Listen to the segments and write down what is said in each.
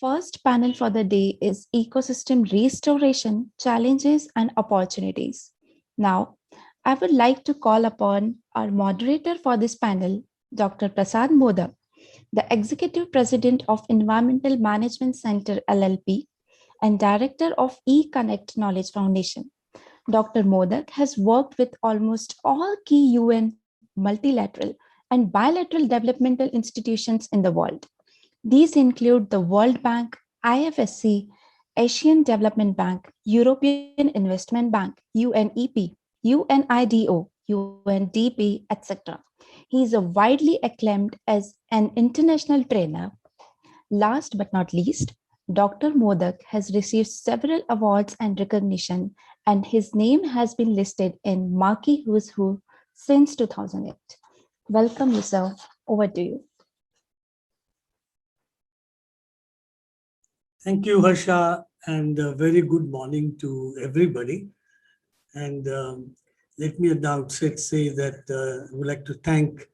first panel for the day is Ecosystem Restoration, Challenges and Opportunities. Now, I would like to call upon our moderator for this panel, Dr. Prasad Modak, the Executive President of Environmental Management Center LLP and Director of eConnect Knowledge Foundation. Dr. Modak has worked with almost all key UN, multilateral, and bilateral developmental institutions in the world. These include the World Bank, IFSC, Asian Development Bank, European Investment Bank, UNEP, UNIDO, UNDP, etc. He is widely acclaimed as an international trainer. Last but not least, Dr. Modak has received several awards and recognition, and his name has been listed in Marquee Who's Who since 2008. Welcome, you, sir. Over to you. Thank you, Harsha, and a very good morning to everybody. And let me at the outset say that I would like to thank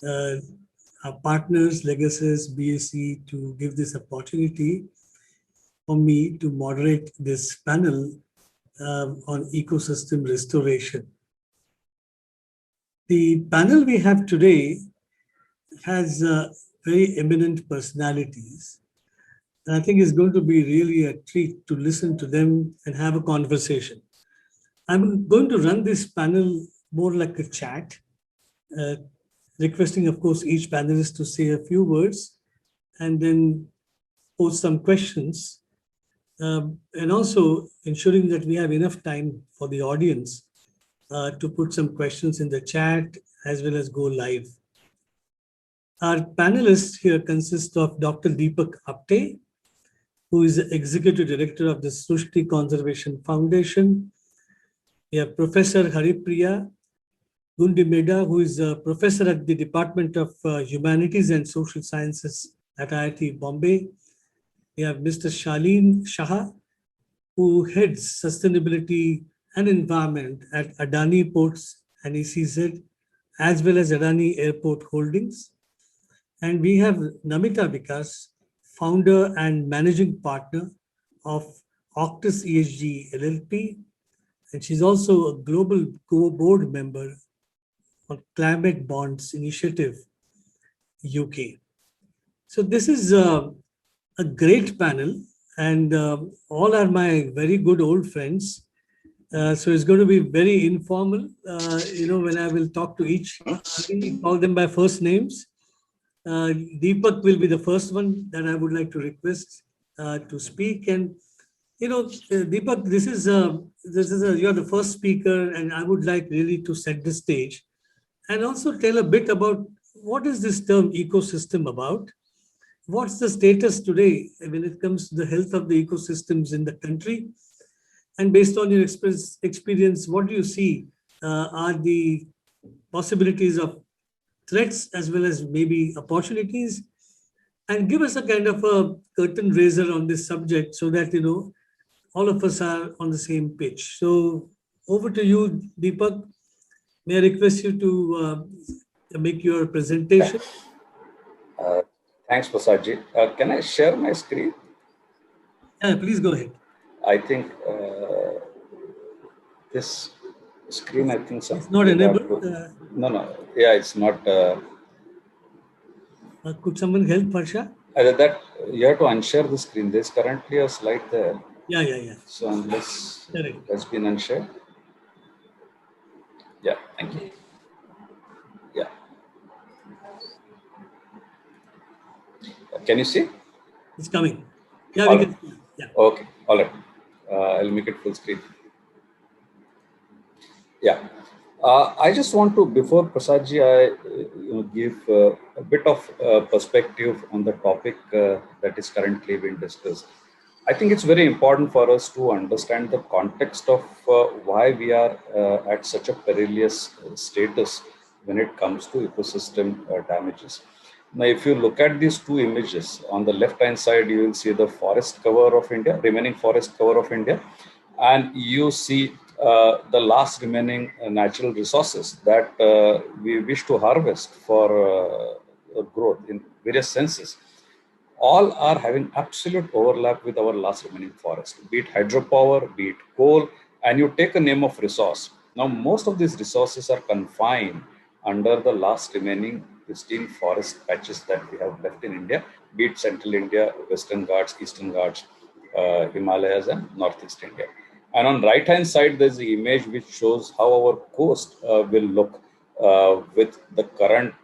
our partners, Legasis, BSc, to give this opportunity for me to moderate this panel on ecosystem restoration. The panel we have today has very eminent personalities. And I think it's going to be really a treat to listen to them and have a conversation. I'm going to run this panel more like a chat, requesting, of course, each panelist to say a few words and then pose some questions, and also ensuring that we have enough time for the audience to put some questions in the chat as well as go live. Our panelists here consist of Dr. Deepak Apte, who is the Executive Director of the Srushti Conservation Foundation. We have Professor Haripriya Gundimeda, who is a professor at the Department of Humanities and Social Sciences at IIT Bombay. We have Mr. Shalin, Shah, who heads Sustainability and Environment at Adani Ports and ECZ, as well as Adani Airport Holdings. And we have Namita, Vikas, founder and managing partner of auctusESG LLP, and she's also a global board member on Climate Bonds Initiative, UK. So this is a great panel, and all are my very good old friends. So it's going to be very informal, when I will talk to each, I call them by first names. Deepak will be the first one that I would like to request to speak. And, Deepak, this is you're the first speaker, and I would like really to set the stage and also tell a bit about what is this term ecosystem about? What's the status today when it comes to the health of the ecosystems in the country? And based on your experience, what do you see are the possibilities of threats as well as maybe opportunities? And give us a kind of a curtain raiser on this subject so that, all of us are on the same pitch. So over to you, Deepak. May I request you to make your presentation? Thanks, Prasadji. Can I share my screen? Yeah, please go ahead. I think this screen, I think it's not enabled. No. Yeah, it's not. Could someone help, Harsha? That you have to unshare the screen. There's currently a slide there. Yeah. So unless it has been unshared. Yeah, thank you. Yeah. Can you see? It's coming. Yeah, we can see. Yeah. Okay, all right. I'll make it full screen. Yeah. I just want to, before Prasadji, I give a bit of perspective on the topic that is currently being discussed. I think it's very important for us to understand the context of why we are at such a perilous status when it comes to ecosystem damages. Now, if you look at these two images, on the left-hand side, you will see the forest cover of India, remaining forest cover of India, and you see the last remaining natural resources that we wish to harvest for growth in various senses. all are having absolute overlap with our last remaining forest, be it hydropower, be it coal, and you take a name of resource. Now, most of these resources are confined under the last remaining pristine forest patches that we have left in India, be it Central India, Western Ghats, Eastern Ghats, Himalayas, and Northeast India. And on right hand side, there's the image which shows how our coast will look with the current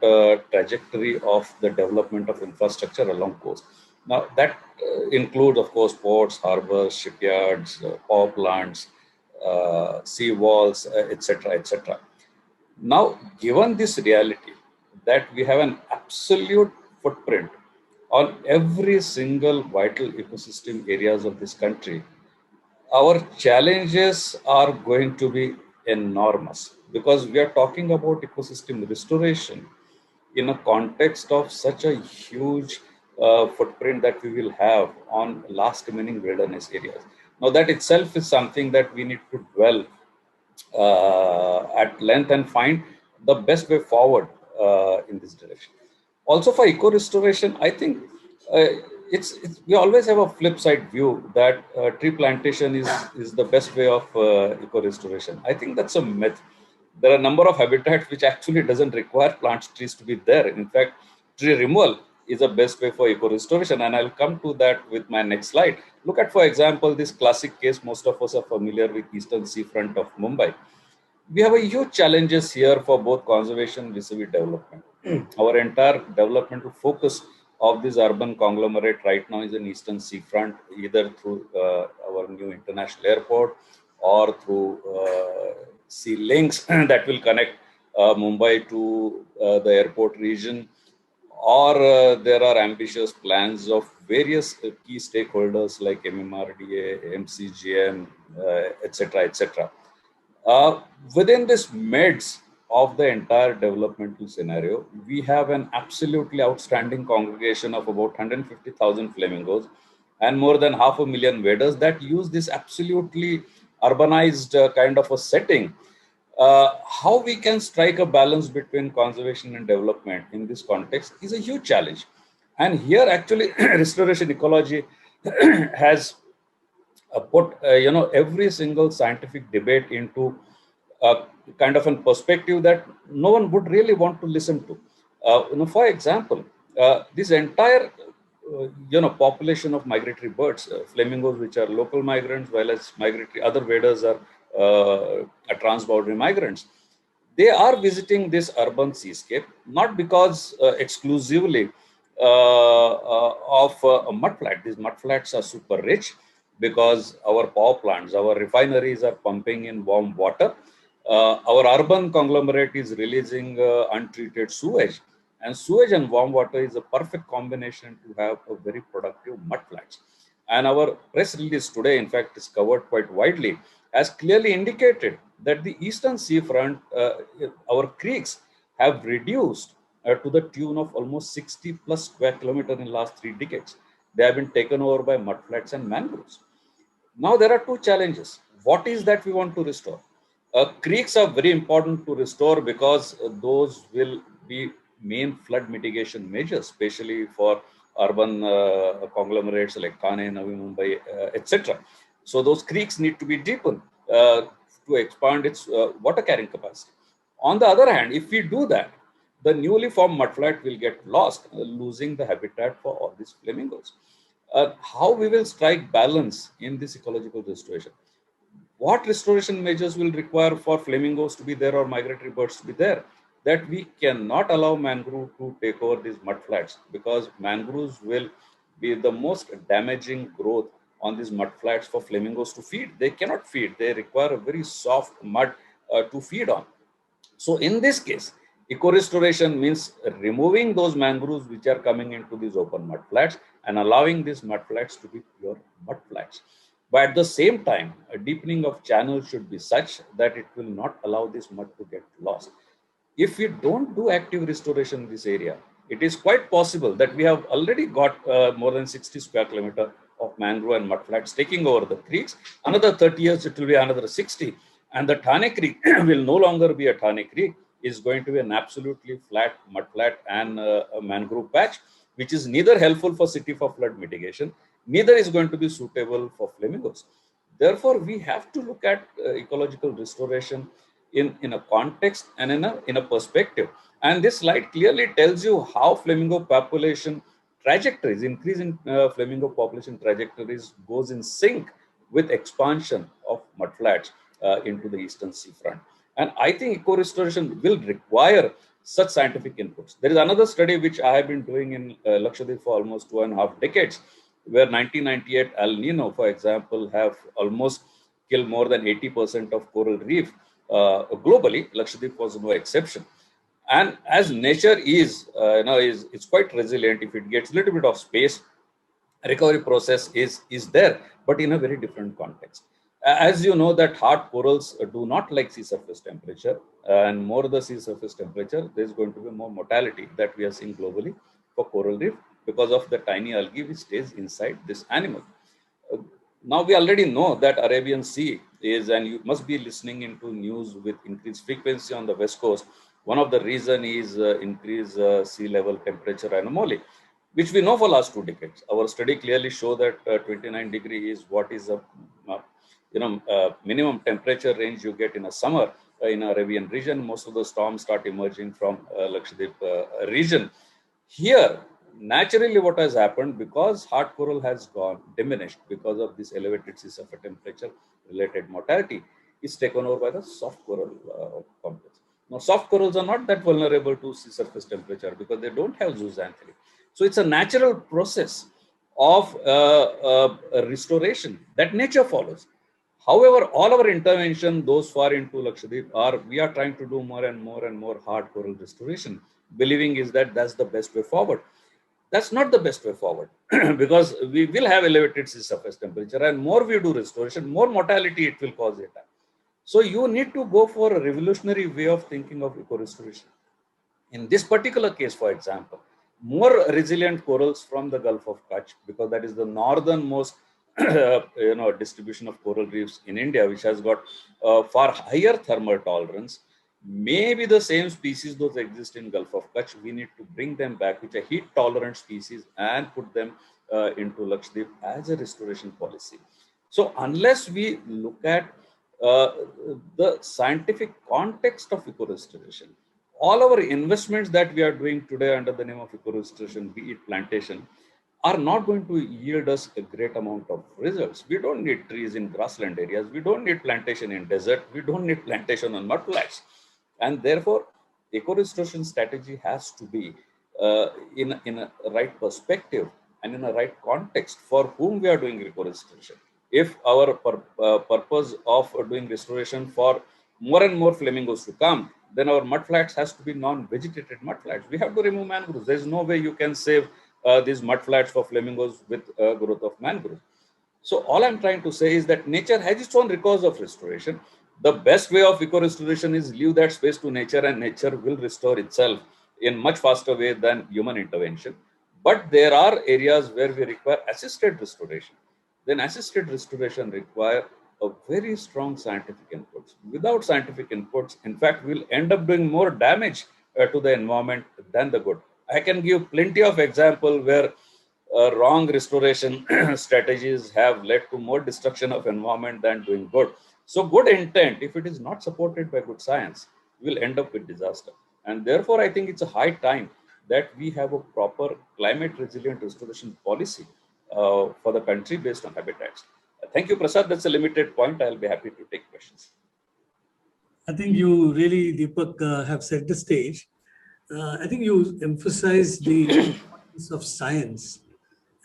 trajectory of the development of infrastructure along coast. Now that includes, of course, ports, harbors, shipyards, power plants, sea walls, etc., etc. Now, given this reality that we have an absolute footprint on every single vital ecosystem areas of this country, our challenges are going to be enormous because we are talking about ecosystem restoration in a context of such a huge footprint that we will have on last remaining wilderness areas. Now, that itself is something that we need to dwell at length and find the best way forward in this direction. Also, for eco restoration, I think we always have a flip side view that tree plantation is the best way of eco restoration. I think that's a myth. There are a number of habitats which actually doesn't require plant trees to be there. In fact, tree removal is the best way for eco restoration, and I'll come to that with my next slide. Look at, for example, this classic case. Most of us are familiar with eastern seafront of Mumbai. We have a huge challenges here for both conservation vis-a-vis development. Our entire developmental focus of this urban conglomerate right now is in eastern seafront, either through our new international airport or through sea links that will connect Mumbai to the airport region, or there are ambitious plans of various key stakeholders like MMRDA, MCGM, etc., etc. Uh, Within this midst of the entire developmental scenario, we have an absolutely outstanding congregation of about 150,000 flamingos and more than 500,000 waders that use this absolutely urbanized kind of a setting. How we can strike a balance between conservation and development in this context is a huge challenge. And here, actually, restoration ecology has put every single scientific debate into a kind of a perspective that no one would really want to listen to. For example, this entire population of migratory birds, flamingos, which are local migrants, while as migratory other waders are transboundary migrants. They are visiting this urban seascape not because exclusively of a mudflat. These mudflats are super rich because our power plants, our refineries are pumping in warm water. Our urban conglomerate is releasing untreated sewage, and sewage and warm water is a perfect combination to have a very productive mudflats. And our press release today, in fact, is covered quite widely, has clearly indicated that the eastern seafront, our creeks have reduced to the tune of almost 60 plus square kilometer in the last 3 decades. They have been taken over by mudflats and mangroves. Now there are two challenges. What is that we want to restore? Creeks are very important to restore because those will be main flood mitigation measures, especially for urban conglomerates like Thane, Navi Mumbai, etc. So those creeks need to be deepened to expand its water carrying capacity. On the other hand, if we do that, the newly formed mudflat will get lost, losing the habitat for all these flamingos. How we will strike balance in this ecological restoration? What restoration measures will require for flamingos to be there or migratory birds to be there? That we cannot allow mangrove to take over these mudflats because mangroves will be the most damaging growth on these mudflats for flamingos to feed. They cannot feed. They require a very soft mud to feed on. So in this case, eco-restoration means removing those mangroves which are coming into these open mudflats and allowing these mudflats to be pure mudflats. But at the same time, a deepening of channels should be such that it will not allow this mud to get lost. If we don't do active restoration in this area, it is quite possible that we have already got more than 60 square kilometer of mangrove and mudflats taking over the creeks. Another 30 years, it will be another 60. And the Thane Creek will no longer be a Thane Creek. It's going to be an absolutely flat mudflat and a mangrove patch. which is neither helpful for city for flood mitigation, neither is going to be suitable for flamingos. Therefore, we have to look at ecological restoration in a context and in a perspective. And this slide clearly tells you how flamingo population trajectories, increase in flamingo population trajectories goes in sync with expansion of mudflats into the eastern seafront. And I think eco-restoration will require such scientific inputs. There is another study which I have been doing in Lakshadweep for almost 2.5 decades, where 1998 El Nino, for example, have almost killed more than 80% of coral reef globally. Lakshadweep was no exception. And as nature is, it's quite resilient. If it gets a little bit of space, recovery process is there, but in a very different context. As you know that hard corals do not like sea surface temperature, and more the sea surface temperature, there's going to be more mortality that we are seeing globally for coral reef because of the tiny algae which stays inside this animal. Now we already know that Arabian Sea is, and you must be listening into news with increased frequency on the west coast. One of the reason is increased sea level temperature anomaly, which we know for last 2 decades. Our study clearly show that 29 degree is what is a minimum temperature range you get in a summer in Arabian region. Most of the storms start emerging from Lakshadweep region. Here, naturally, what has happened, because hard coral has gone diminished because of this elevated sea surface temperature related mortality, is taken over by the soft coral complex. Now, soft corals are not that vulnerable to sea surface temperature because they don't have zooxanthellae. So it's a natural process of restoration that nature follows. However, all our intervention those far into Lakshadweep we are trying to do more and more hard coral restoration, believing is that that's the best way forward. That's not the best way forward because we will have elevated sea surface temperature, and more we do restoration, more mortality it will cause it. So you need to go for a revolutionary way of thinking of eco-restoration. In this particular case, for example, more resilient corals from the Gulf of Kutch, because that is the northernmost distribution of coral reefs in India, which has got far higher thermal tolerance. Maybe the same species those exist in Gulf of Kutch, we need to bring them back, which are heat tolerant species, and put them into Lakshadweep as a restoration policy. So unless we look at the scientific context of eco-restoration, all our investments that we are doing today under the name of eco-restoration, be it plantation, are not going to yield us a great amount of results. We don't need trees in grassland areas. We don't need plantation in desert. We don't need plantation on mudflats. And therefore, eco-restoration strategy has to be in a right perspective and in a right context for whom we are doing eco-restoration. If our purpose of doing restoration for more and more flamingos to come, then our mudflats has to be non-vegetated mudflats. We have to remove mangroves. There's no way you can save these mudflats for flamingos with growth of mangroves. So all I'm trying to say is that nature has its own recourse of restoration. The best way of eco-restoration is leave that space to nature, and nature will restore itself in much faster way than human intervention. But there are areas where we require assisted restoration. Then assisted restoration require a very strong scientific inputs. Without scientific inputs, in fact, we'll end up doing more damage to the environment than the good. I can give plenty of examples where wrong restoration strategies have led to more destruction of environment than doing good. So good intent, if it is not supported by good science, will end up with disaster. And therefore, I think it's a high time that we have a proper climate resilient restoration policy for the country based on habitats. Thank you, Prasad. That's a limited point. I'll be happy to take questions. I think you really, Deepak, have set the stage. I think you emphasize the importance of science.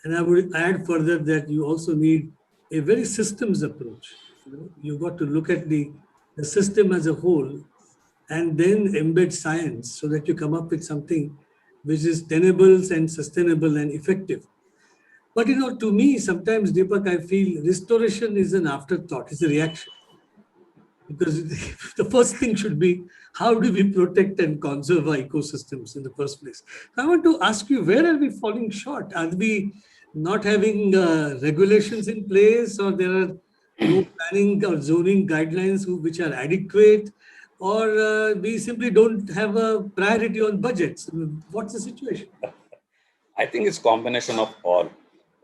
And I would add further that you also need a very systems approach. You've got to look at the system as a whole and then embed science so that you come up with something which is tenable and sustainable and effective. But to me, sometimes, Deepak, I feel restoration is an afterthought, it's a reaction. Because the first thing should be, how do we protect and conserve our ecosystems in the first place? I want to ask you, where are we falling short? Are we not having regulations in place, or there are no planning or zoning guidelines which are adequate, or we simply don't have a priority on budgets? What's the situation? I think it's combination of all.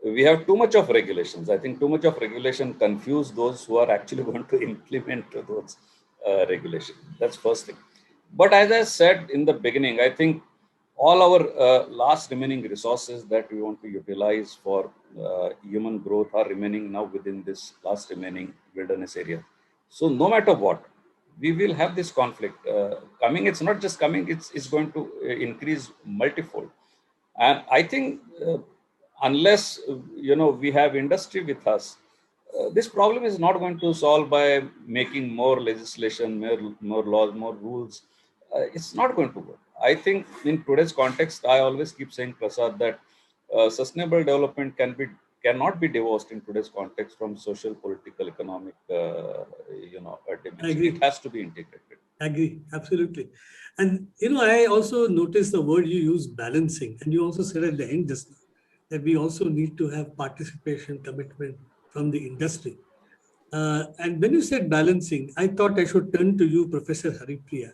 We have too much of regulations. I think too much of regulation confuse those who are actually going to implement those regulations. That's first thing. But as I said in the beginning, I think all our last remaining resources that we want to utilize for human growth are remaining now within this last remaining wilderness area. So no matter what, we will have this conflict coming. It's not just coming, it's going to increase multifold. And I think unless we have industry with us, this problem is not going to solve by making more legislation, more laws, more rules. It's not going to work. I think in today's context, I always keep saying, Prasad, that sustainable development cannot be divorced in today's context from social, political, economic, dimension. I agree. It has to be integrated. I agree, absolutely. And I also noticed the word you used, balancing, and you also said at the end just now that we also need to have participation, commitment from the industry. And when you said balancing, I thought I should turn to you, Professor Haripriya,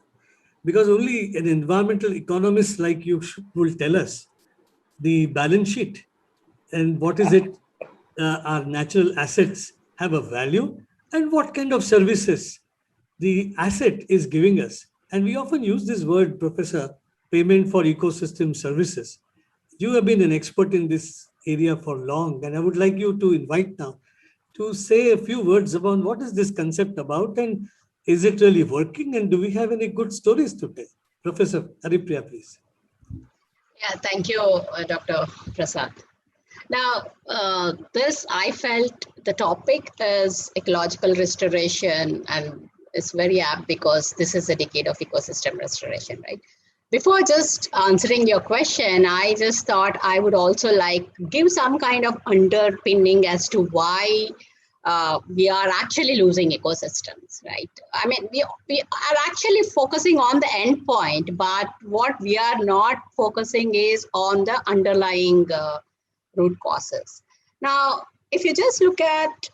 because only an environmental economist like you will tell us the balance sheet and what is it our natural assets have a value and what kind of services the asset is giving us. And we often use this word, Professor, payment for ecosystem services. You have been an expert in this area for long, and I would like you to invite now to say a few words about what is this concept about and is it really working and do we have any good stories to tell? Professor Haripriya, please. Yeah, thank you, Dr. Prasad. Now, this I felt the topic is ecological restoration, and it's very apt because this is a decade of ecosystem restoration, right? Before just answering your question, I just thought I would also like give some kind of underpinning as to why we are actually losing ecosystems, right? I mean, we are actually focusing on the end point, but what we are not focusing is on the underlying root causes. Now, if you just look at,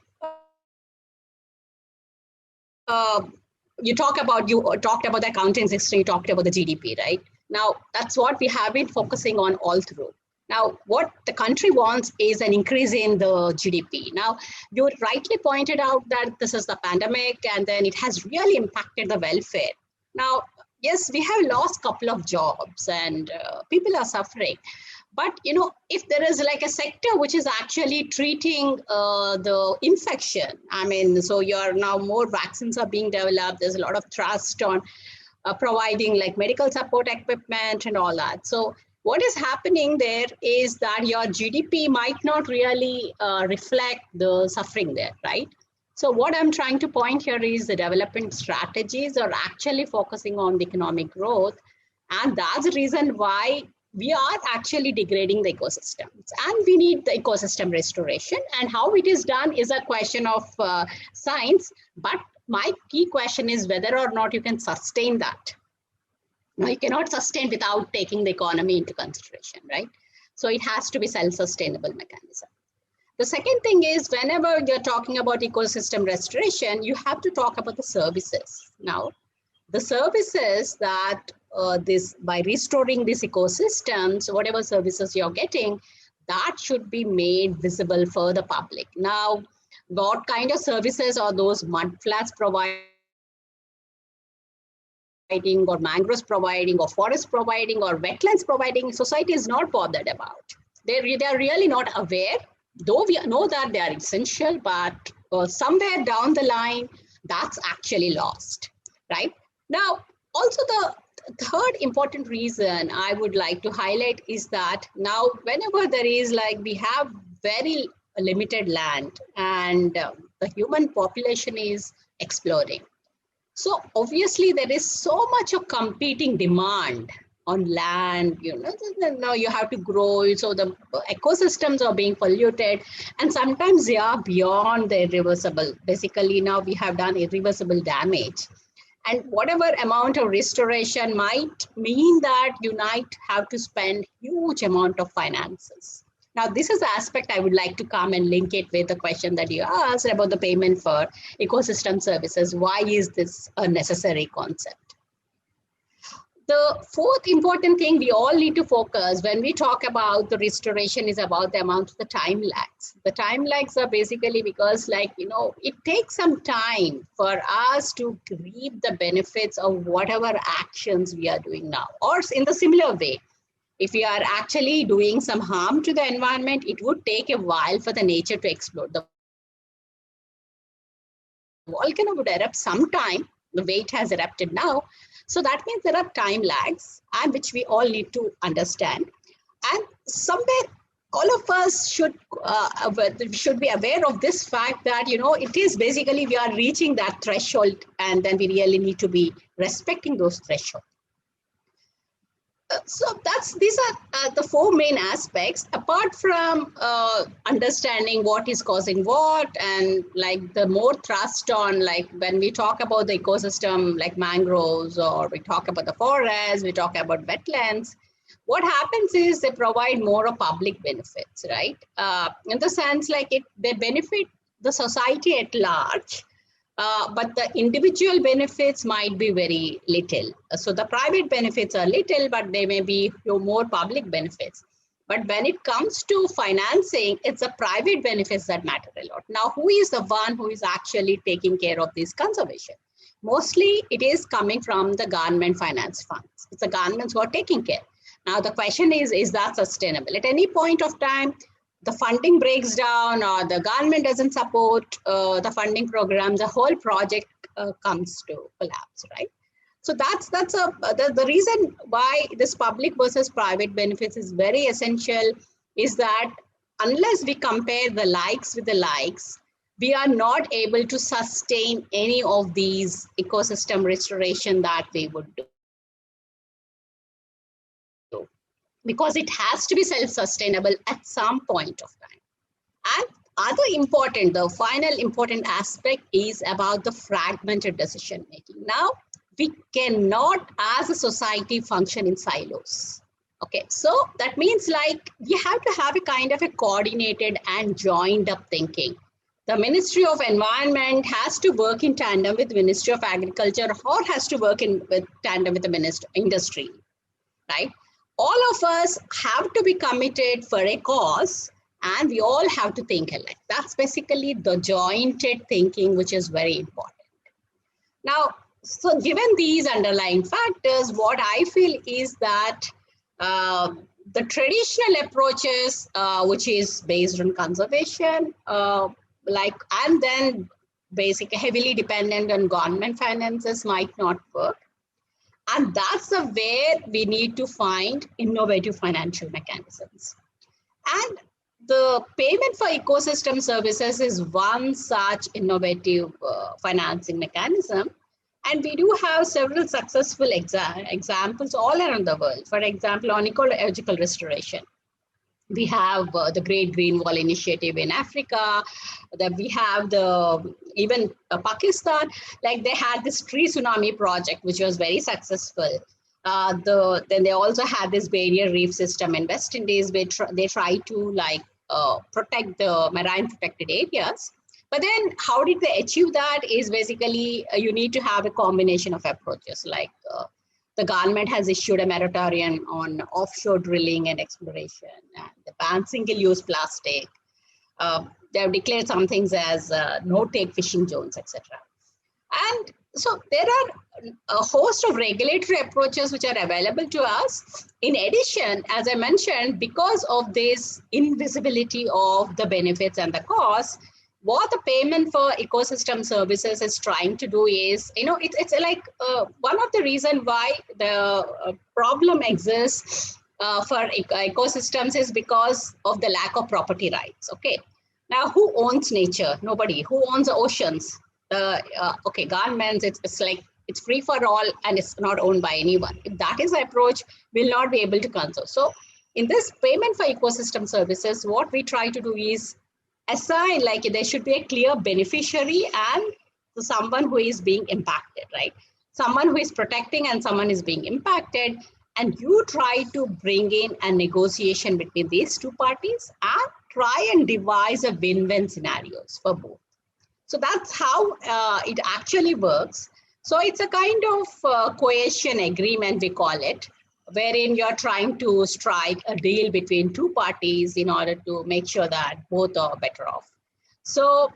you talked about the accounting system, you talked about the GDP, right? Now, that's what we have been focusing on all through. Now, what the country wants is an increase in the GDP. Now, you rightly pointed out that this is the pandemic and then it has really impacted the welfare. Now, yes, we have lost a couple of jobs and people are suffering. But, if there is like a sector which is actually treating the infection, I mean, so you're now more vaccines are being developed. There's a lot of trust on providing like medical support equipment and all that. So what is happening there is that your GDP might not really reflect the suffering there, right? So what I'm trying to point here is the development strategies are actually focusing on the economic growth. And that's the reason why we are actually degrading the ecosystems and we need the ecosystem restoration. And how it is done is a question of science. But my key question is whether or not you can sustain that. Now, you cannot sustain without taking the economy into consideration, right? So it has to be self-sustainable mechanism. The second thing is whenever you're talking about ecosystem restoration, you have to talk about the services. Now, the services that by restoring these ecosystems, whatever services you're getting, that should be made visible for the public. Now, what kind of services are those mud flats providing, or mangroves providing, or forest providing, or wetlands providing? Society is not bothered about. They're really not aware, though we know that they are essential, but somewhere down the line, that's actually lost, right? Now, also the third important reason I would like to highlight is that now whenever there is like, we have very limited land and the human population is exploding. So obviously there is so much of competing demand on land, now you have to grow. So the ecosystems are being polluted and sometimes they are beyond the irreversible. Basically now we have done irreversible damage. And whatever amount of restoration might mean that you might have to spend huge amount of finances. Now, this is the aspect I would like to come and link it with the question that you asked about the payment for ecosystem services. Why is this a necessary concept? The fourth important thing we all need to focus when we talk about the restoration is about the amount of the time lags. The time lags are basically because, like, you know, it takes some time for us to reap the benefits of whatever actions we are doing now. Or in the similar way, if we are actually doing some harm to the environment, it would take a while for the nature to explode. The volcano would erupt sometime, the way it has erupted now. So that means there are time lags, and which we all need to understand. And somewhere all of us should be aware of this fact that, you know, it is basically we are reaching that threshold, and then we really need to be respecting those thresholds. So these are the four main aspects, apart from understanding what is causing what, and like the more thrust on, like when we talk about the ecosystem like mangroves, or we talk about the forests, we talk about wetlands, what happens is they provide more of public benefits, right? In the sense like they benefit the society at large, but the individual benefits might be very little. So the private benefits are little, but they may be more public benefits. But when it comes to financing, it's the private benefits that matter a lot. Now, who is the one who is actually taking care of this conservation? Mostly it is coming from the government finance funds. It's the governments who are taking care. Now, the question is that sustainable? At any point of time, the funding breaks down, or the government doesn't support the funding program, the whole project comes to collapse, right? So that's the reason why this public versus private benefits is very essential, is that unless we compare the likes with the likes, we are not able to sustain any of these ecosystem restoration that we would do. Because it has to be self-sustainable at some point of time. And the final important aspect is about the fragmented decision making. Now, we cannot as a society function in silos. Okay, so that means like we have to have a kind of a coordinated and joined up thinking. The Ministry of Environment has to work in tandem with Ministry of Agriculture, or has to work in tandem with the industry, right? All of us have to be committed for a cause, and we all have to think alike. That's basically the jointed thinking, which is very important. Now, so given these underlying factors, what I feel is that the traditional approaches, which is based on conservation, and then basically heavily dependent on government finances, might not work. And that's the where we need to find innovative financial mechanisms. And the payment for ecosystem services is one such innovative financing mechanism. And we do have several successful examples all around the world. For example, on ecological restoration, we have the Great Green Wall Initiative in Africa. That we have even Pakistan, like they had this tree tsunami project, which was very successful. Then they also had this barrier reef system in West Indies, where they try to protect the marine protected areas. But then how did they achieve that is basically you need to have a combination of approaches. Like the government has issued a moratorium on offshore drilling and exploration, and they ban single-use plastic. They have declared some things as no-take fishing zones, etc. And so there are a host of regulatory approaches which are available to us. In addition, as I mentioned, because of this invisibility of the benefits and the costs, what the payment for ecosystem services is trying to do is, it's like one of the reasons why the problem exists for ecosystems is because of the lack of property rights. Okay, now who owns nature? Nobody. Who owns the oceans? Governments. It's like it's free for all and it's not owned by anyone. If that is the approach, we'll not be able to conserve. So in this payment for ecosystem services, what we try to do is assign, like there should be a clear beneficiary and someone who is being impacted, right? Someone who is protecting and someone is being impacted. And you try to bring in a negotiation between these two parties and try and devise a win-win scenarios for both. So that's how it actually works. So it's a kind of cohesion agreement, we call it, wherein you're trying to strike a deal between two parties in order to make sure that both are better off. So,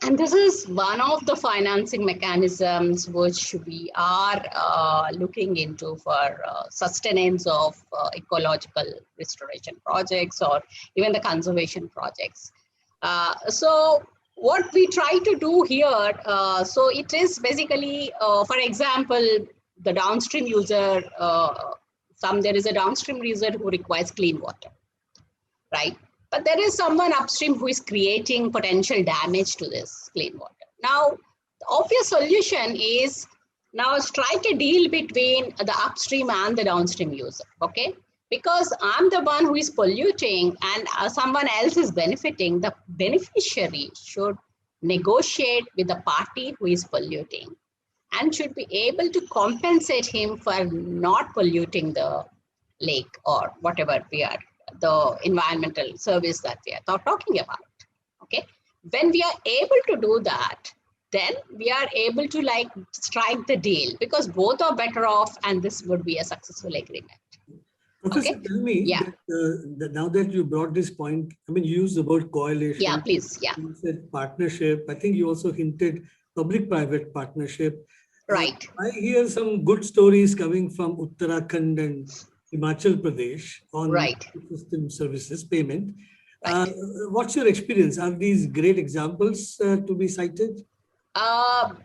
and this is one of the financing mechanisms which we are looking into for sustenance of ecological restoration projects or even the conservation projects. So what we try to do here, so it is basically, for example, the downstream user, there is a downstream user who requires clean water, right? But there is someone upstream who is creating potential damage to this clean water. Now, the obvious solution is now strike a deal between the upstream and the downstream user, okay? Because I'm the one who is polluting and someone else is benefiting, the beneficiary should negotiate with the party who is polluting and should be able to compensate him for not polluting the lake or whatever the environmental service that we are talking about, okay? When we are able to do that, then we are able to like strike the deal because both are better off and this would be a successful agreement. Professor, Okay. tell me, Yeah. that now that you brought this point, I mean, you used the word coalition. Yeah, please. Yeah. You said partnership. I think you also hinted public-private partnership. Right. I hear some good stories coming from Uttarakhand and Himachal Pradesh on system services payment. Right. What's your experience? Are these great examples to be cited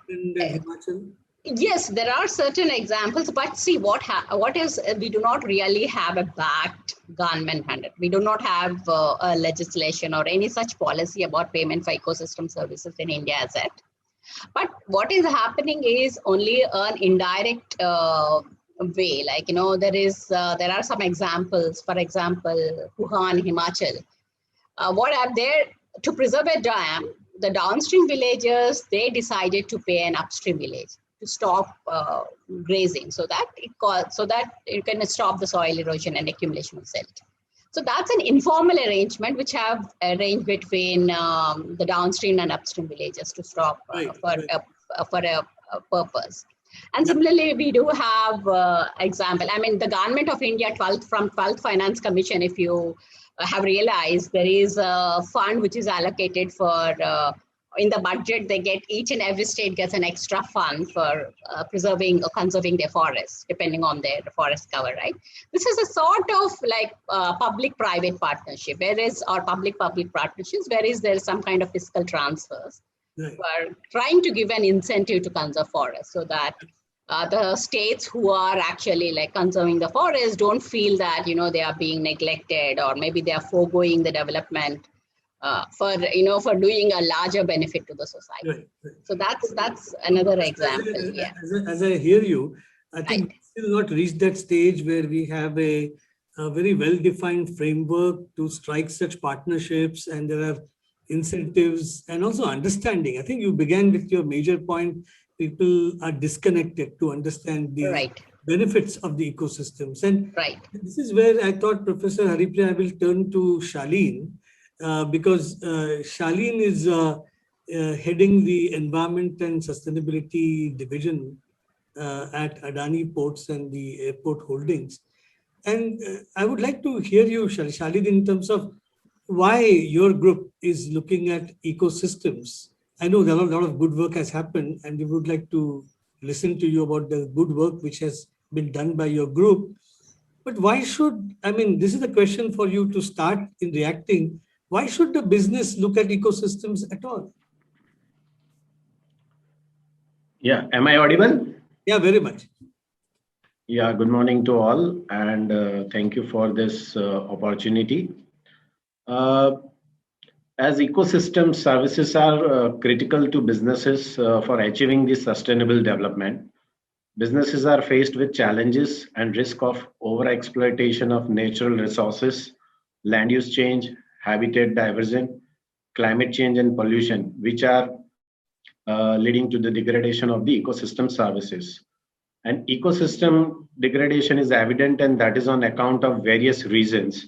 in Himachal? Yes, there are certain examples, but see what is we do not really have a backed government mandate. We do not have a legislation or any such policy about payment for ecosystem services in India as yet. But what is happening is only an indirect way. Like, you know, there are some examples. For example, Wuhan, Himachal. What are there to preserve a dam? The downstream villagers, they decided to pay an upstream village to stop grazing, so that you can stop the soil erosion and accumulation of silt. So that's an informal arrangement which have arranged between the downstream and upstream villages to stop for a purpose. And similarly, we do have example. I mean, the government of India, 12th Finance Commission, if you have realized, there is a fund which is allocated for in the budget, they get, each and every state gets an extra fund for preserving or conserving their forests, depending on their forest cover, right? This is a sort of like public-private partnership, or public-public partnerships, whereas there is some kind of fiscal transfers. Right. For trying to give an incentive to conserve forests so that the states who are actually like conserving the forest don't feel that, you know, they are being neglected, or maybe they are foregoing the development for doing a larger benefit to the society. Right, right. So that's another example. Yeah. As I hear you, I think Right. we still not reached that stage where we have a very well-defined framework to strike such partnerships, and there are incentives and also understanding. I think you began with your major point. People are disconnected to understand the benefits of the ecosystems. And this is where I thought, Professor Haripriya, I will turn to Shalin. Because Shalin is heading the Environment and Sustainability Division at Adani Ports and the Airport Holdings. And I would like to hear you, Shalin, in terms of why your group is looking at ecosystems. I know that a lot of good work has happened, and we would like to listen to you about the good work which has been done by your group. But why should, I mean, this is a question for you to start in reacting. Why should the business look at ecosystems at all? Yeah, am I audible? Yeah, very much. Yeah, good morning to all, and thank you for this opportunity. As ecosystem services are critical to businesses for achieving this sustainable development, businesses are faced with challenges and risk of overexploitation of natural resources, land use change, habitat diversion, climate change, and pollution, which are leading to the degradation of the ecosystem services. And ecosystem degradation is evident, and that is on account of various reasons,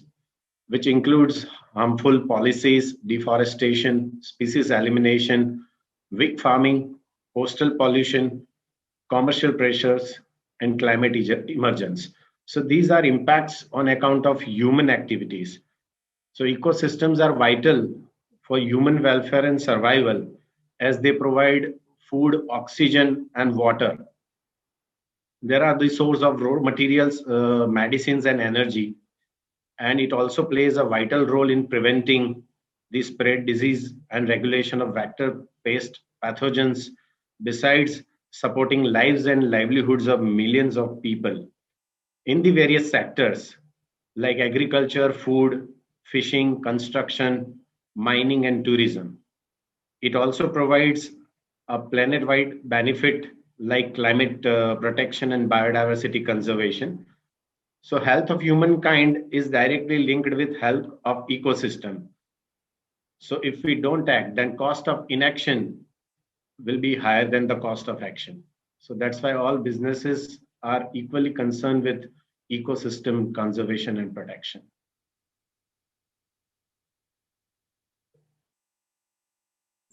which includes harmful policies, deforestation, species elimination, weak farming, coastal pollution, commercial pressures, and climate emergence. So these are impacts on account of human activities. So ecosystems are vital for human welfare and survival as they provide food, oxygen, and water. There are the source of raw materials, medicines, and energy, and it also plays a vital role in preventing the spread disease and regulation of vector-based pathogens, besides supporting lives and livelihoods of millions of people in the various sectors like agriculture, food, fishing, construction, mining, and tourism. It also provides a planet-wide benefit like climate protection and biodiversity conservation. So health of humankind is directly linked with health of ecosystem. So if we don't act, then cost of inaction will be higher than the cost of action. So that's why all businesses are equally concerned with ecosystem conservation and protection.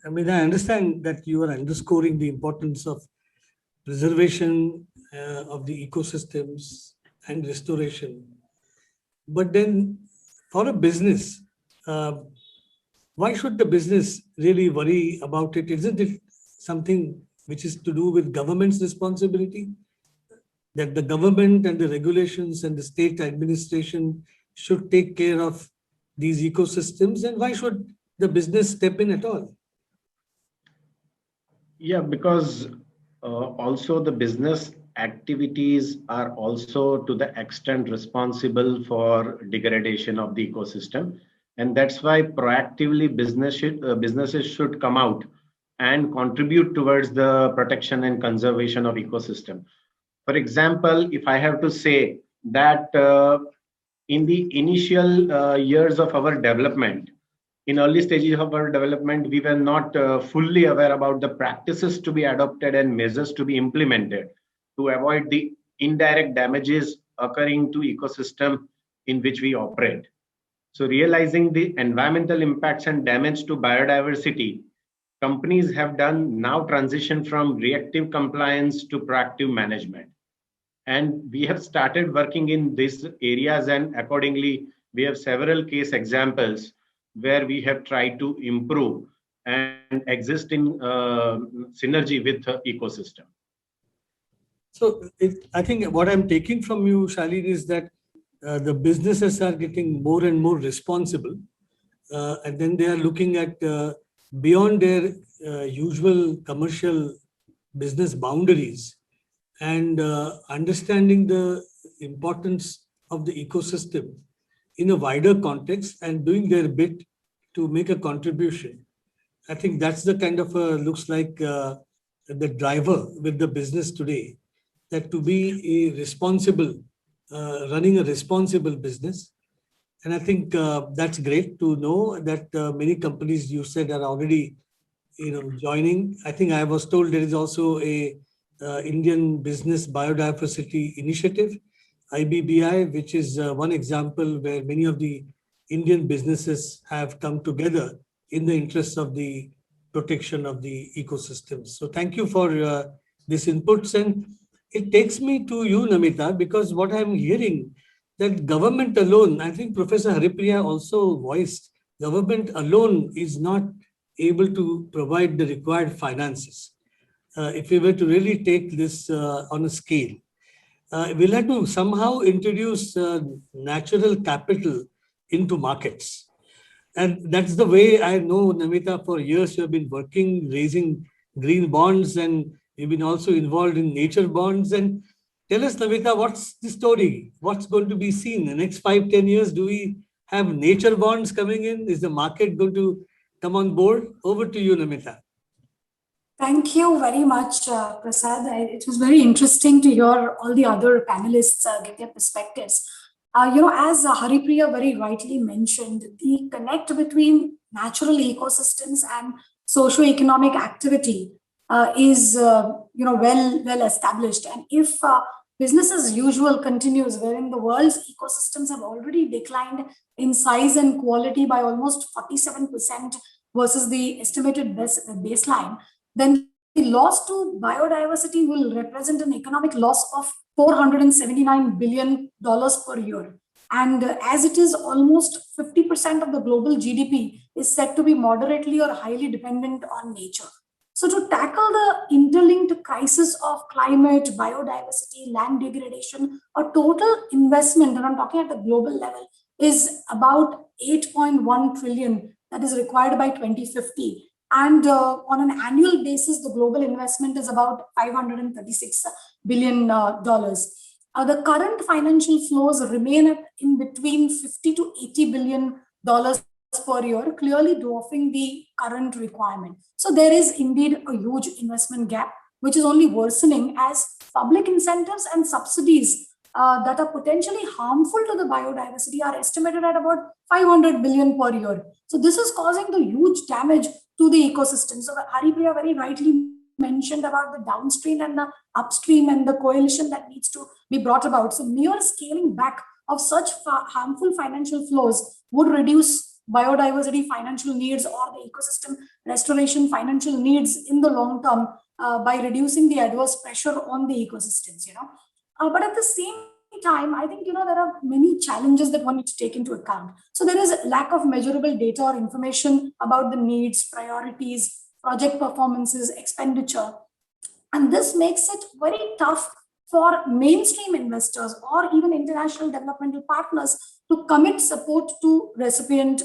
I mean, I understand that you are underscoring the importance of preservation of the ecosystems and restoration. But then for a business, why should the business really worry about it? Isn't it something which is to do with government's responsibility? That the government and the regulations and the state administration should take care of these ecosystems, and why should the business step in at all? Yeah, because also the business activities are also to the extent responsible for degradation of the ecosystem, and that's why proactively businesses should come out and contribute towards the protection and conservation of ecosystem. For example, if I have to say that in the initial years of our development, in early stages of our development, we were not fully aware about the practices to be adopted and measures to be implemented to avoid the indirect damages occurring to ecosystem in which we operate. So realizing the environmental impacts and damage to biodiversity, companies have done now transition from reactive compliance to proactive management. And we have started working in these areas, and accordingly, we have several case examples where we have tried to improve and exist in synergy with the ecosystem. So I think what I'm taking from you, Shalin, is that the businesses are getting more and more responsible, and then they are looking at beyond their usual commercial business boundaries and understanding the importance of the ecosystem in a wider context and doing their bit to make a contribution. I think that's the kind of looks like the driver with the business today, that to be a responsible, running a responsible business. And I think that's great to know that many companies you said are already, joining. I think I was told there is also a Indian Business Biodiversity Initiative, IBBI, which is one example where many of the Indian businesses have come together in the interest of the protection of the ecosystems. So thank you for this inputs. And it takes me to you, Namita, because what I'm hearing that government alone, I think Professor Haripriya also voiced, government alone is not able to provide the required finances. If we were to really take this on a scale, we'll have to somehow introduce natural capital into markets. And that's the way I know, Namita, for years you have been working, raising green bonds, and you've been also involved in nature bonds. And tell us, Namita, what's the story? What's going to be seen in the next 5-10 years? Do we have nature bonds coming in? Is the market going to come on board? Over to you, Namita. Thank you very much, Prasad. It was very interesting to hear all the other panelists give their perspectives. As Haripriya very rightly mentioned, the connect between natural ecosystems and socio-economic activity is well established. And if business as usual continues, wherein the world's ecosystems have already declined in size and quality by almost 47% versus the estimated baseline, then loss to biodiversity will represent an economic loss of $479 billion per year. And as it is almost 50% of the global GDP is said to be moderately or highly dependent on nature. So to tackle the interlinked crisis of climate, biodiversity, land degradation, a total investment, and I'm talking at the global level, is about 8.1 trillion that is required by 2050. And on an annual basis, the global investment is about $536 billion. The current financial flows remain in between 50 to 80 billion dollars per year, clearly dwarfing the current requirement. So there is indeed a huge investment gap, which is only worsening as public incentives and subsidies that are potentially harmful to the biodiversity are estimated at about 500 billion per year. So this is causing the huge damage to the ecosystem. So Haripriya very rightly mentioned about the downstream and the upstream and the coalition that needs to be brought about. So mere scaling back of such harmful financial flows would reduce biodiversity financial needs or the ecosystem restoration financial needs in the long term by reducing the adverse pressure on the ecosystems, but at the same time, I think, there are many challenges that one needs to take into account. So there is lack of measurable data or information about the needs, priorities, project performances, expenditure. And this makes it very tough for mainstream investors or even international developmental partners to commit support to recipient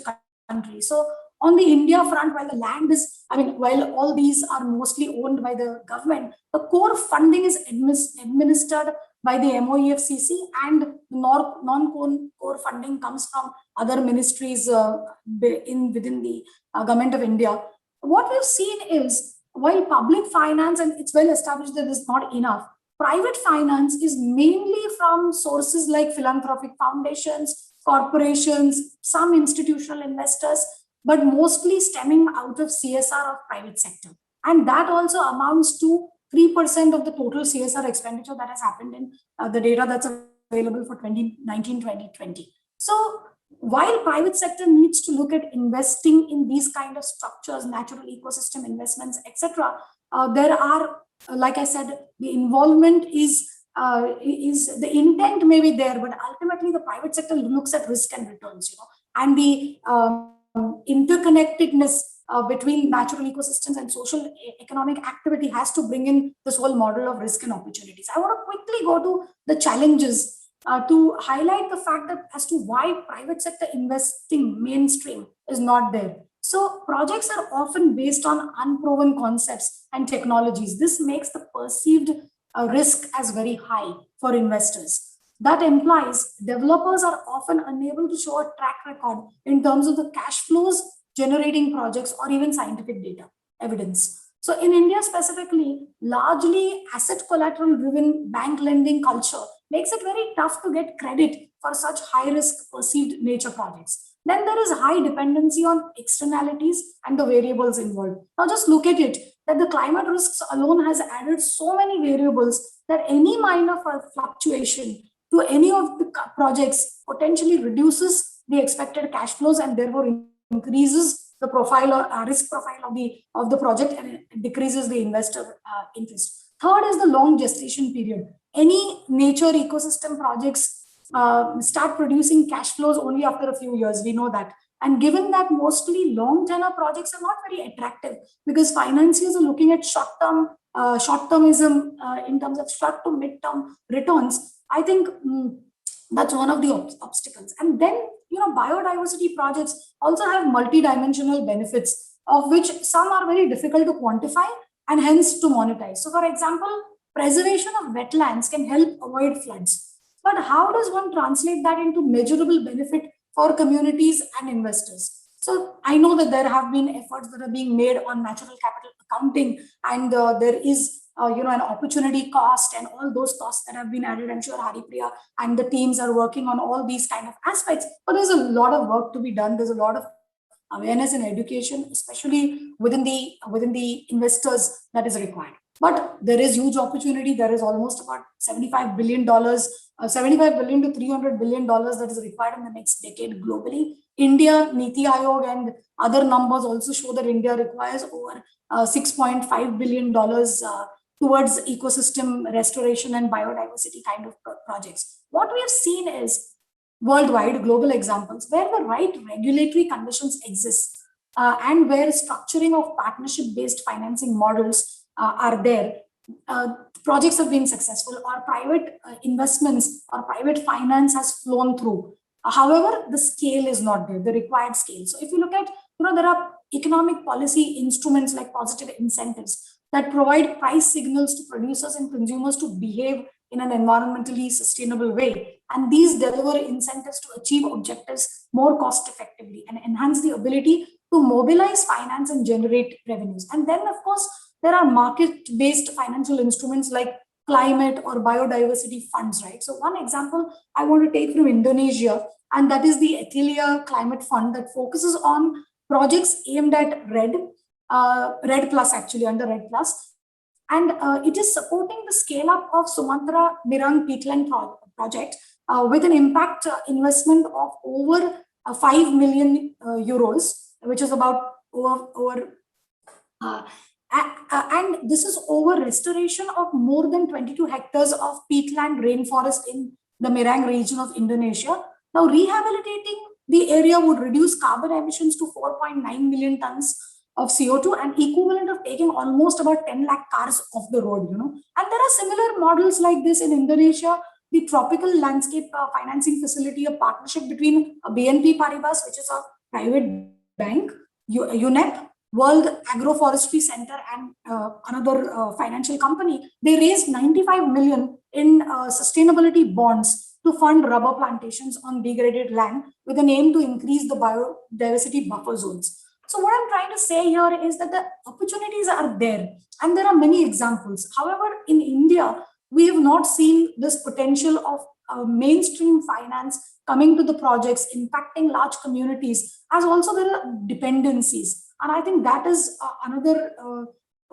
countries. So on the India front, while the land is, while all these are mostly owned by the government, the core funding is administered by the MOEFCC, and non-core funding comes from other ministries within the government of India. What we've seen is, while public finance, and it's well established that is not enough, private finance is mainly from sources like philanthropic foundations, corporations, some institutional investors, but mostly stemming out of CSR of private sector. And that also amounts to 3% of the total CSR expenditure that has happened in the data that's available for 2019-2020. So while private sector needs to look at investing in these kind of structures, natural ecosystem investments, etc., there are, like I said, the involvement is the intent may be there, but ultimately the private sector looks at risk and returns, and the interconnectedness between natural ecosystems and social economic activity has to bring in this whole model of risk and opportunities. I want to quickly go to the challenges to highlight the fact that as to why private sector investing mainstream is not there. So projects are often based on unproven concepts and technologies. This makes the perceived risk as very high for investors. That implies developers are often unable to show a track record in terms of the cash flows generating projects or even scientific data evidence. So in India specifically, largely asset collateral driven bank lending culture makes it very tough to get credit for such high risk perceived nature projects. Then there is high dependency on externalities and the variables involved. Now just look at it, that the climate risks alone has added so many variables that any minor fluctuation to any of the projects potentially reduces the expected cash flows and therefore increases the profile or risk profile of the project and decreases the investor interest. Third is the long gestation period. Any nature ecosystem projects start producing cash flows only after a few years. We know that. And given that mostly long tenor projects are not very attractive because financiers are looking at short-termism in terms of short to mid-term returns, I think that's one of the obstacles. And then, biodiversity projects also have multi-dimensional benefits, of which some are very difficult to quantify and hence to monetize. So for example, preservation of wetlands can help avoid floods. But how does one translate that into measurable benefit for communities and investors? So I know that there have been efforts that are being made on natural capital accounting, and there is an opportunity cost and all those costs that have been added. I'm sure Haripriya and the teams are working on all these kind of aspects, but there's a lot of work to be done. There's a lot of awareness and education, especially within the investors, that is required. But there is huge opportunity. There is almost about $75 billion, $75 billion to $300 billion that is required in the next decade globally. India, Niti Aayog and other numbers also show that India requires over $6.5 billion towards ecosystem restoration and biodiversity kind of projects. What we have seen is worldwide global examples where the right regulatory conditions exist and where structuring of partnership-based financing models are there. Projects have been successful, or private investments or private finance has flown through. However, the scale is not there, the required scale. So if you look at, there are economic policy instruments like positive incentives that provide price signals to producers and consumers to behave in an environmentally sustainable way. And these deliver incentives to achieve objectives more cost effectively and enhance the ability to mobilize finance and generate revenues. And then, of course, there are market-based financial instruments like climate or biodiversity funds, right? So one example I want to take from Indonesia, and that is the Italia Climate Fund that focuses on projects aimed at RED plus actually, under RED plus. And it is supporting the scale up of Sumatra Mirang peatland project with an impact investment of over 5 million euros, which is about and this is over restoration of more than 22 hectares of peatland rainforest in the Mirang region of Indonesia. Now, rehabilitating the area would reduce carbon emissions to 4.9 million tons of CO2 and equivalent of taking almost about 10 lakh cars off the road, And there are similar models like this in Indonesia. The Tropical Landscape Financing Facility, a partnership between BNP Paribas, which is a private bank, UNEP, World Agroforestry Center, and another financial company, they raised 95 million in sustainability bonds to fund rubber plantations on degraded land with an aim to increase the biodiversity buffer zones. So what I'm trying to say here is that the opportunities are there, and there are many examples. However, in India, we have not seen this potential of mainstream finance coming to the projects, impacting large communities, as also there are dependencies. And I think that is another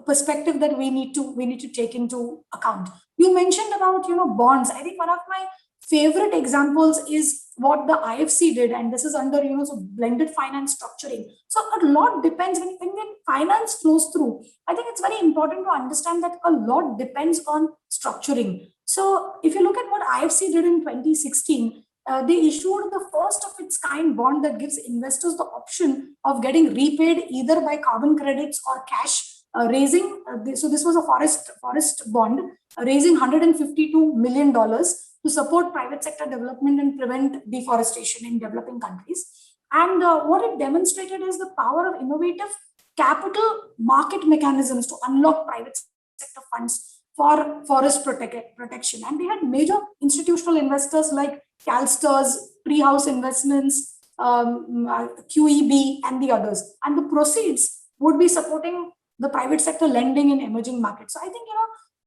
perspective that we need to take into account. You mentioned about bonds. I think one of my favorite examples is what the IFC did, and this is under so blended finance structuring. So a lot depends when finance flows through. I think it's very important to understand that a lot depends on structuring. So if you look at what IFC did in 2016, they issued the first of its kind bond that gives investors the option of getting repaid either by carbon credits or cash, raising. So this was a forest bond, raising $152 million to support private sector development and prevent deforestation in developing countries. And what it demonstrated is the power of innovative capital market mechanisms to unlock private sector funds for forest protection. And they had major institutional investors like CalSTRS, Treehouse Investments, QEB, and the others. And the proceeds would be supporting the private sector lending in emerging markets. So I think,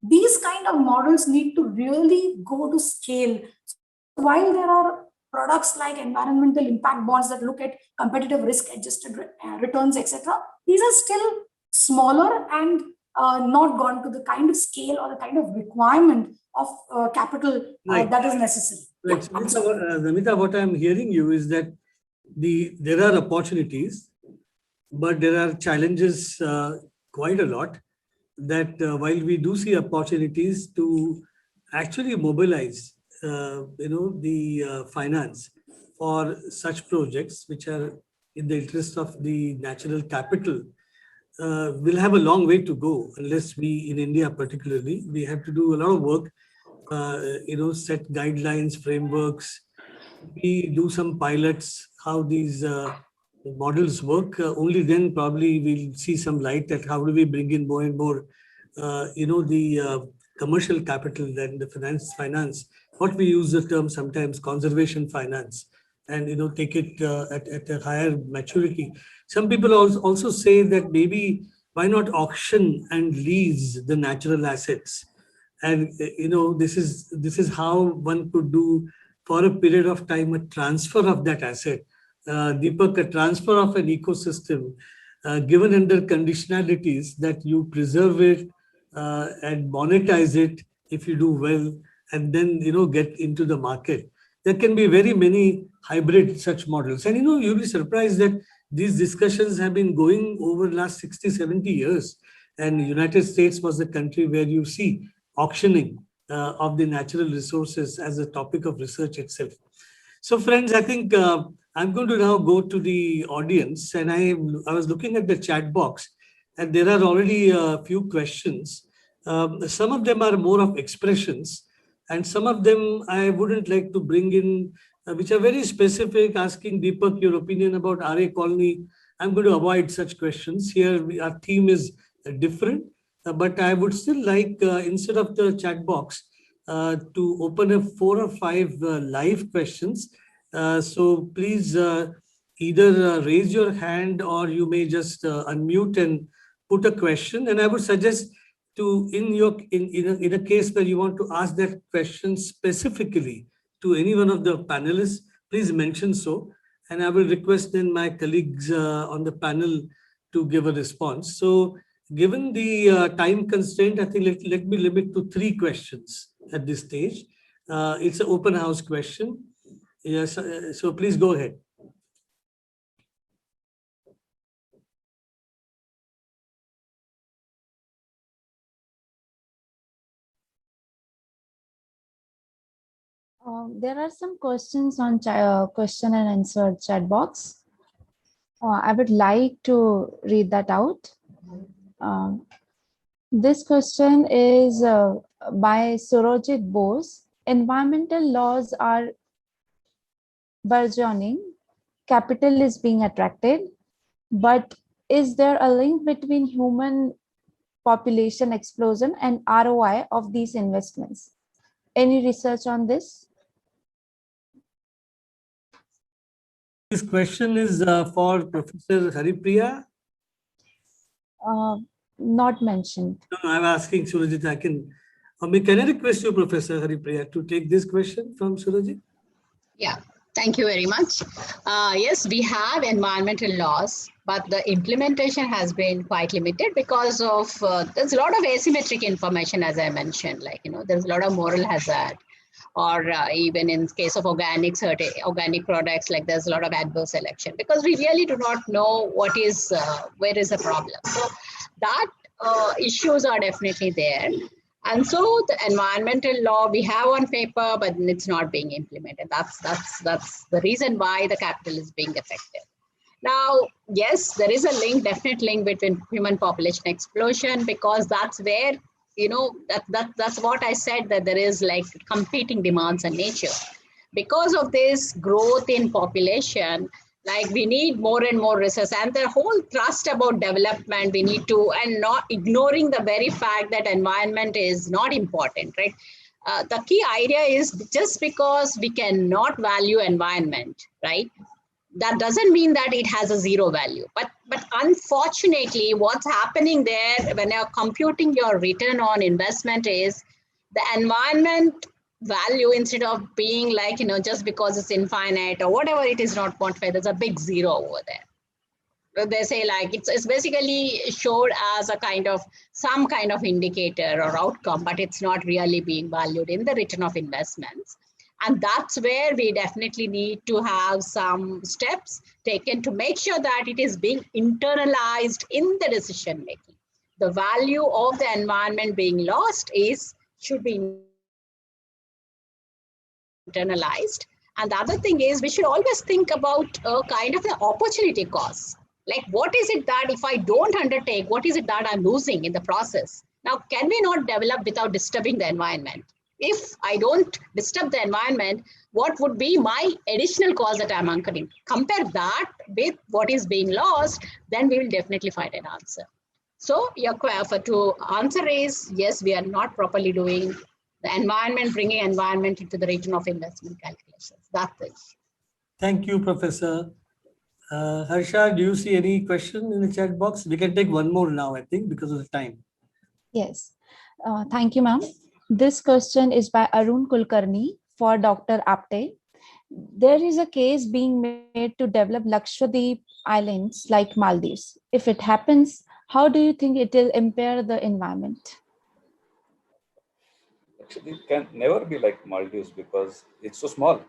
these kind of models need to really go to scale. So while there are products like environmental impact bonds that look at competitive risk-adjusted returns, etc., these are still smaller and not gone to the kind of scale or the kind of requirement of capital that is necessary. Right. Yeah, Namita, what I'm hearing you is that there are opportunities, but there are challenges quite a lot. That while we do see opportunities to actually mobilize, the finance for such projects which are in the interest of the natural capital, we'll have a long way to go unless we, in India particularly, we have to do a lot of work, set guidelines, frameworks. We do some pilots, how these models work. Only then probably we'll see some light at how do we bring in more and more, the commercial capital and the finance. What we use the term sometimes conservation finance, and take it at a higher maturity. Some people also say that maybe why not auction and lease the natural assets, and this is how one could do for a period of time a transfer of that asset. Deepak, a transfer of an ecosystem given under conditionalities that you preserve it, and monetize it if you do well, and then, get into the market. There can be very many hybrid such models. And, you'll be surprised that these discussions have been going over the last 60, 70 years. And the United States was the country where you see auctioning of the natural resources as a topic of research itself. So, friends, I think I'm going to now go to the audience, and I was looking at the chat box, and there are already a few questions. Some of them are more of expressions, and some of them I wouldn't like to bring in, which are very specific, asking Deepak your opinion about RA Colony. I'm going to avoid such questions. Here, our theme is different, but I would still like, instead of the chat box, to open up 4 or 5 live questions. So please either raise your hand, or you may just unmute and put a question. And I would suggest to, in a case where you want to ask that question specifically to any one of the panelists, please mention so. And I will request then my colleagues on the panel to give a response. So given the time constraint, I think let me limit to 3 questions at this stage. It's an open house question. Yes, so please go ahead. There are some questions on question and answer chat box. I would like to read that out. This question is by Surojit Bose. Environmental laws are burgeoning, capital is being attracted, but is there a link between human population explosion and ROI of these investments? Any research on this? This question is for Professor Haripriya. Not mentioned. No, I'm asking Surajit. Can I request you, Professor Haripriya, to take this question from Surajit? Yeah, thank you very much. Yes, we have environmental laws, but the implementation has been quite limited because of there's a lot of asymmetric information, as I mentioned, like, there's a lot of moral hazard, or even in case of organic products, like there's a lot of adverse selection, because we really do not know where is the problem. So that issues are definitely there. And so the environmental law we have on paper, but it's not being implemented. That's the reason why the capital is being affected. Now, yes, there is a definite link between human population explosion, because that's where, that's what I said, that there is like competing demands in nature. Because of this growth in population, like we need more and more research, and the whole thrust about development, we need to, and not ignoring the very fact that environment is not important, right? The key idea is, just because we cannot value environment, right? That doesn't mean that it has a zero value. But unfortunately, what's happening there when you're computing your return on investment is the environment value, instead of being like, just because it's infinite or whatever, it is not quantified, there's a big zero over there. They say like it's basically showed as a some kind of indicator or outcome, but it's not really being valued in the return of investments. And that's where we definitely need to have some steps taken to make sure that it is being internalized in the decision making. The value of the environment being lost should be internalized. And the other thing is, we should always think about the opportunity cost. Like, what is it that if I don't undertake, what is it that I'm losing in the process? Now, can we not develop without disturbing the environment? If I don't disturb the environment, what would be my additional cost that I'm incurring? Compare that with what is being lost, then we will definitely find an answer. So your to answer is, yes, we are not properly doing the environment, bringing environment into the return of investment calculations. That's it. Thank you, Professor. Harsha, do you see any question in the chat box? We can take one more now, I think, because of the time. Yes. Thank you, ma'am. This question is by Arun Kulkarni for Dr. Apte. There is a case being made to develop Lakshadweep islands like Maldives. If it happens, how do you think it will impair the environment? Lakshadweep can never be like Maldives because it's so small.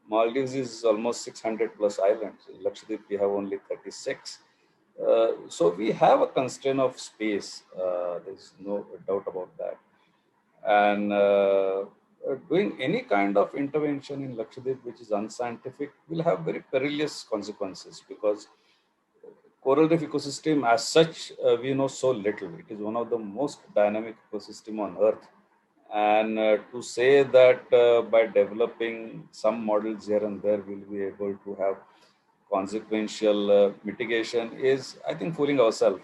Maldives is almost 600 plus islands. In Lakshadweep, we have only 36. So we have a constraint of space. There's no doubt about that. And doing any kind of intervention in Lakshadweep which is unscientific will have very perilous consequences, because coral reef ecosystem as such, we know so little. It is one of the most dynamic ecosystem on earth. And to say that by developing some models here and there, we'll be able to have consequential mitigation is, I think, fooling ourselves.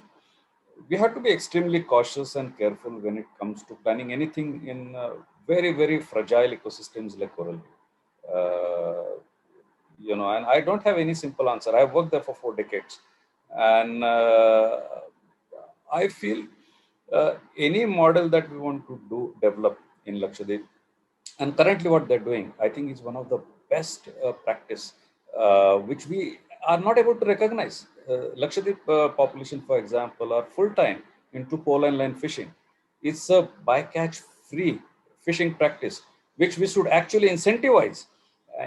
We have to be extremely cautious and careful when it comes to planning anything in very, very fragile ecosystems like coral reef. And I don't have any simple answer. I've worked there for 4 decades. And I feel any model that we want to develop in Lakshadweep, and currently what they're doing, I think is one of the best practice, which we are not able to recognize. Lakshadweep population, for example, are full-time into pole and line fishing. It's a bycatch free fishing practice, which we should actually incentivize.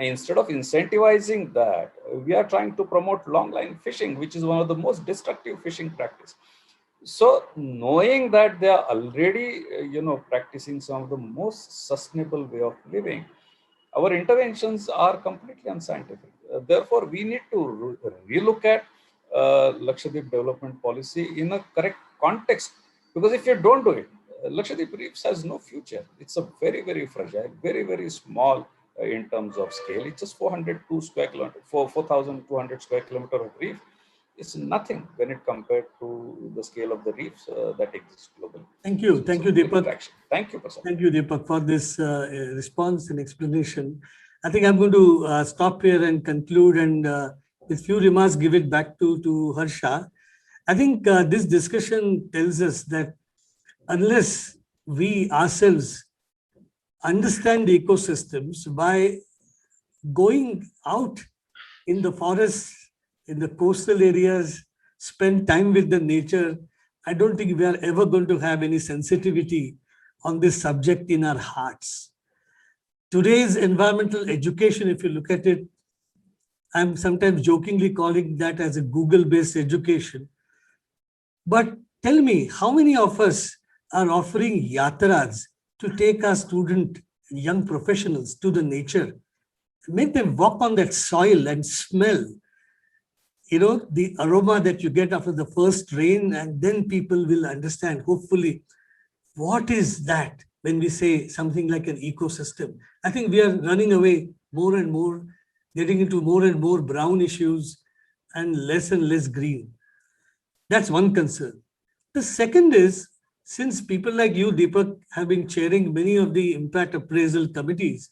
Instead of incentivizing that, we are trying to promote long line fishing, which is one of the most destructive fishing practice. So knowing that they are already, practicing some of the most sustainable way of living, our interventions are completely unscientific. Therefore, we need to relook at Lakshadweep development policy in a correct context. Because if you don't do it, Lakshadweep Reefs has no future. It's a very, very fragile, very, very small in terms of scale. It's just 402 square kilometer, 4,200 square kilometer of reef. It's nothing when it compared to the scale of the reefs that exist globally. Thank you. Thank you, Deepak. Thank you, Prasad. Thank you, Deepak, for this response and explanation. I think I'm going to stop here and conclude, and with few remarks, give it back to Harsha. I think this discussion tells us that unless we ourselves understand the ecosystems by going out in the forests, in the coastal areas, spend time with the nature, I don't think we are ever going to have any sensitivity on this subject in our hearts. Today's environmental education, if you look at it, I'm sometimes jokingly calling that as a Google-based education. But tell me, how many of us are offering yatras to take our student, young professionals to the nature, make them walk on that soil and smell, the aroma that you get after the first rain, and then people will understand, hopefully, what is that when we say something like an ecosystem. I think we are running away more and more, getting into more and more brown issues and less green. That's one concern. The second is, since people like you, Deepak, have been chairing many of the impact appraisal committees,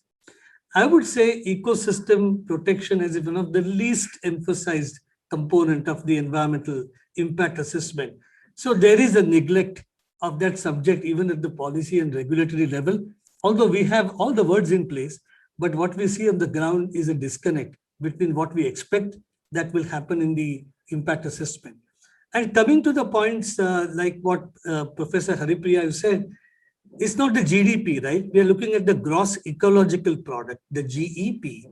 I would say ecosystem protection is one of the least emphasized component of the environmental impact assessment. So there is a neglect of that subject even at the policy and regulatory level, although we have all the words in place, but what we see on the ground is a disconnect between what we expect that will happen in the impact assessment. And coming to the points like what Professor Haripriya said, it's not the GDP, right? We are looking at the gross ecological product, the GEP.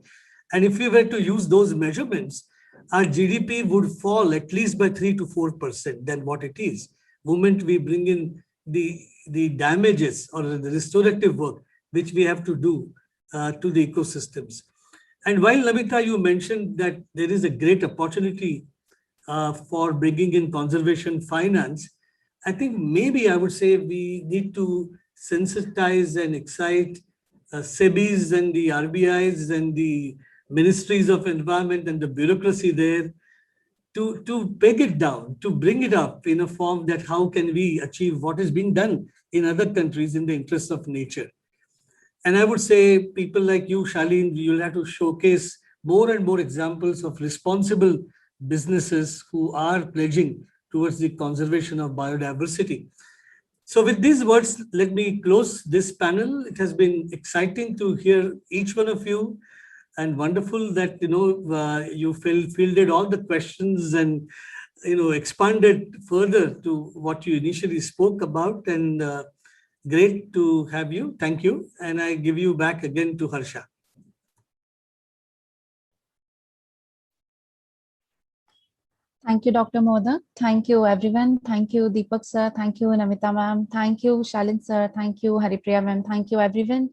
And if we were to use those measurements, our GDP would fall at least by 3 to 4% than what it is. Moment we bring in the damages or the restorative work, which we have to do to the ecosystems. And while Namita, you mentioned that there is a great opportunity for bringing in conservation finance, I think maybe I would say we need to sensitize and excite SEBIs and the RBIs and the ministries of environment and the bureaucracy there to peg it down, to bring it up in a form that how can we achieve what is being done in other countries in the interest of nature. And I would say people like you, Shalin, you'll have to showcase more and more examples of responsible businesses who are pledging towards the conservation of biodiversity. So with these words, let me close this panel. It has been exciting to hear each one of you, and wonderful that you fielded all the questions and expanded further to what you initially spoke about. And Great to have you. Thank you. And I give you back again to Harsha. Thank you, Dr. Modak. Thank you, everyone. Thank you, Deepak sir. Thank you, Namita ma'am. Thank you, Shalin sir. Thank you, Haripriya ma'am. Thank you, everyone,